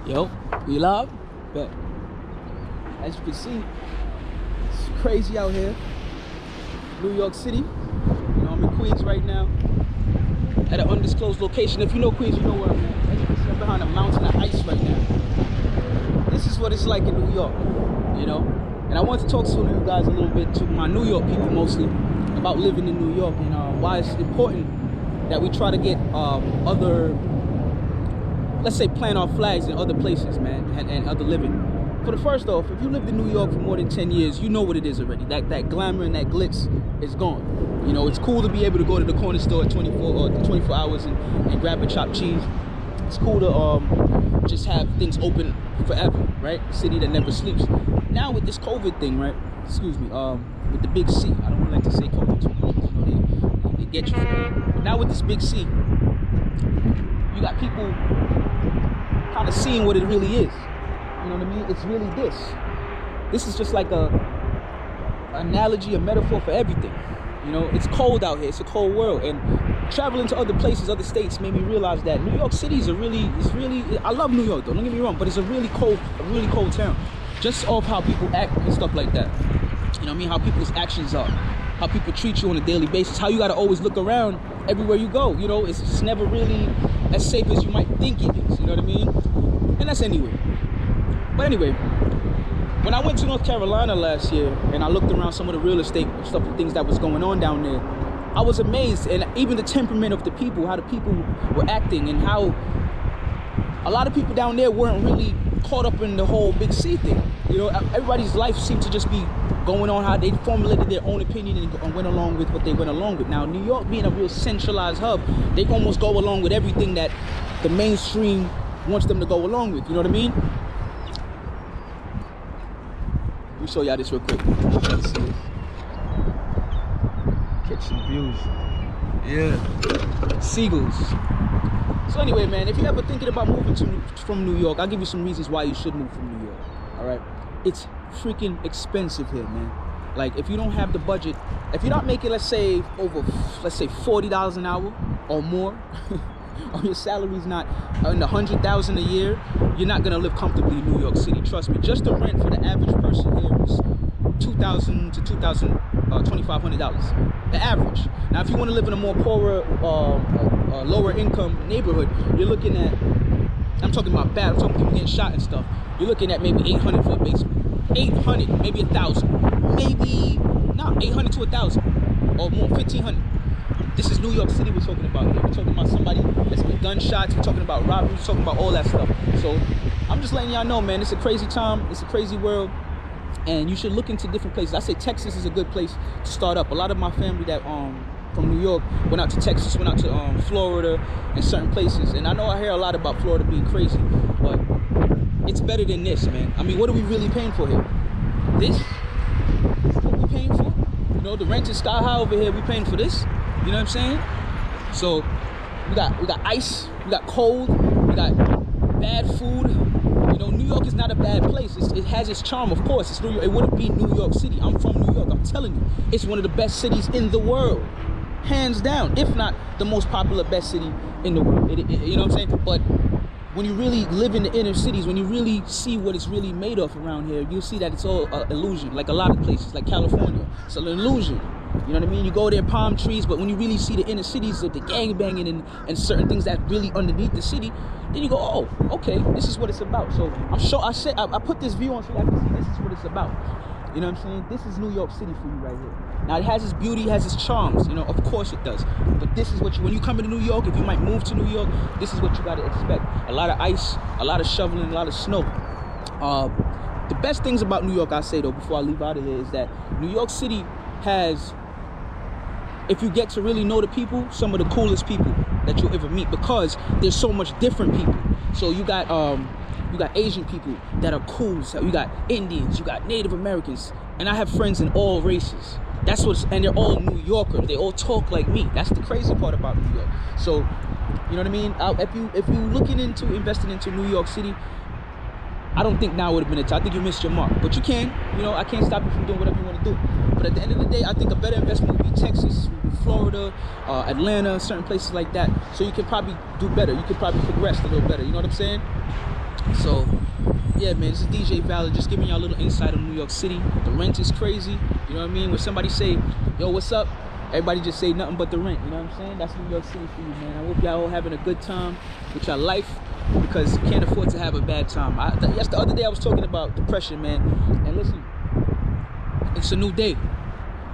Yo, we live? Bet. As you can see, it's crazy out here. New York City. You know, I'm in Queens right now at an undisclosed location. If you know Queens, you know where I'm at. As you can see, I'm behind a mountain of ice right now. This is what it's like in New York, you know? And I want to talk to you guys a little bit, to my New York people mostly, about living in New York and why it's important that we try to get other, let's say, plant our flags in other places, man, and other living. For the first off, if you lived in New York for more than 10 years, you know what it is already. That glamour and that glitz is gone. You know, it's cool to be able to go to the corner store at 24 hours and grab a chopped cheese. It's cool to just have things open forever, right? A city that never sleeps. Now with this COVID thing, right? Excuse me, with the big C. I don't like to say COVID too much, because, you know, they get you for it. But now with this big C, you got people kind of seeing what it really is. You know what I mean? It's really this. This is just like a analogy, a metaphor for everything. You know, it's cold out here. It's a cold world. And traveling to other places, other states, made me realize that New York City is I love New York though, don't get me wrong, but it's a really cold town. Just off how people act and stuff like that. You know what I mean? How people's actions are. How people treat you on a daily basis. How you gotta always look around everywhere you go. You know, it's just never really as safe as you might think it is. You know what I mean? And that's anyway. But anyway, when I went to North Carolina last year and I looked around some of the real estate stuff and things that was going on down there, I was amazed. And even the temperament of the people, how the people were acting, and how a lot of people down there weren't really caught up in the whole big C thing. You know, everybody's life seemed to just be going on how they formulated their own opinion and went along with what they went along with. Now, New York being a real centralized hub, they almost go along with everything that the mainstream wants them to go along with. You know what I mean? Let me show y'all this real quick. Let's see. Catch some views. Yeah. Seagulls. So anyway, man, if you're ever thinking about moving from New York, I'll give you some reasons why you should move from New York. All right? It's freaking expensive here, man. Like, if you don't have the budget, if you're not making, let's say $40 an hour or more, or your salary's not in the $100,000 a year, you're not gonna live comfortably in New York City. Trust me. Just the rent for the average person here is $2,000 to $2,500. The average. Now, if you want to live in a more poorer, lower income neighborhood, you're looking at, I'm talking about bad, I'm talking people getting shot and stuff. You're looking at maybe $800 for a basement. 800, maybe 1,000, maybe not 800 to 1,000 or more, 1,500. This is New York City we're talking about here. We're talking about somebody that's been gunshots. We're talking about robberies. We're talking about all that stuff. So I'm just letting y'all know, man, it's a crazy time. It's a crazy world. And you should look into different places. I say Texas is a good place to start up. A lot of my family that from New York went out to Texas, went out to Florida and certain places. And I know I hear a lot about Florida being crazy, but it's better than this, man. I mean, what are we really paying for here? This is what we paying for? You know, the rent is sky high over here. We paying for this? You know what I'm saying? So we got ice, we got cold, we got bad food. You know, New York is not a bad place. It has its charm, of course. It's New York. It wouldn't be New York City. I'm from New York. I'm telling you, it's one of the best cities in the world, hands down. If not the most popular best city in the world. You know what I'm saying? But when you really live in the inner cities, when you really see what it's really made of around here, you'll see that it's all illusion. Like a lot of places, like California, it's an illusion. You know what I mean? You go there, palm trees, but when you really see the inner cities, the gangbanging and certain things that really underneath the city, then you go, oh, okay, this is what it's about. So I put this view on so you can see this is what it's about. You know what I'm saying? This is New York City for you right here. Now, it has its beauty, it has its charms, you know, of course it does. But this is what when you come into New York, if you might move to New York, this is what you got to expect. A lot of ice, a lot of shoveling, a lot of snow. The best things about New York, I say, though, before I leave out of here, is that New York City has, if you get to really know the people, some of the coolest people that you'll ever meet, because there's so much different people. So you got Asian people that are cool. So you got Indians, you got Native Americans, and I have friends in all races. And they're all New Yorkers. They all talk like me. That's the crazy part about New York. So, you know what I mean? If you looking into investing into New York City, I don't think now would have been the time. I think you missed your mark. But you can. You know, I can't stop you from doing whatever you want to do. But at the end of the day, I think a better investment would be Texas, Florida, Atlanta, certain places like that. So you can probably do better. You could probably progress a little better. You know what I'm saying? So yeah, man, this is DJ Valid, just giving y'all a little insight on New York City. The rent is crazy, you know what I mean? When somebody say, yo, what's up? Everybody just say nothing but the rent, you know what I'm saying? That's New York City for you, man. I hope y'all all having a good time with your life, because you can't afford to have a bad time. Yes, the other day I was talking about depression, man. And listen, it's a new day.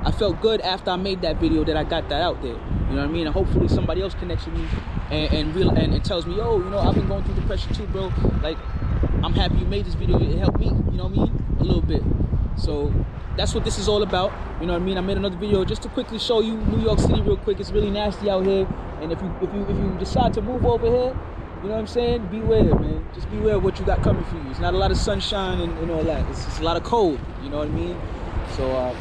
I felt good after I made that video that I got that out there. You know what I mean? And hopefully somebody else connects with me and tells me, yo, you know, I've been going through depression too, bro. Like, I'm happy you made this video. It helped me, you know what I mean? A little bit. So that's what this is all about. You know what I mean? I made another video just to quickly show you New York City real quick. It's really nasty out here. And if you decide to move over here, you know what I'm saying? Beware, man. Just beware of what you got coming for you. It's not a lot of sunshine and all that. It's a lot of cold. You know what I mean? So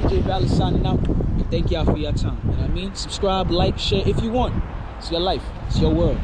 DJ Valid signing out. And thank y'all for your time. You know what I mean? Subscribe, like, share if you want. It's your life. It's your world.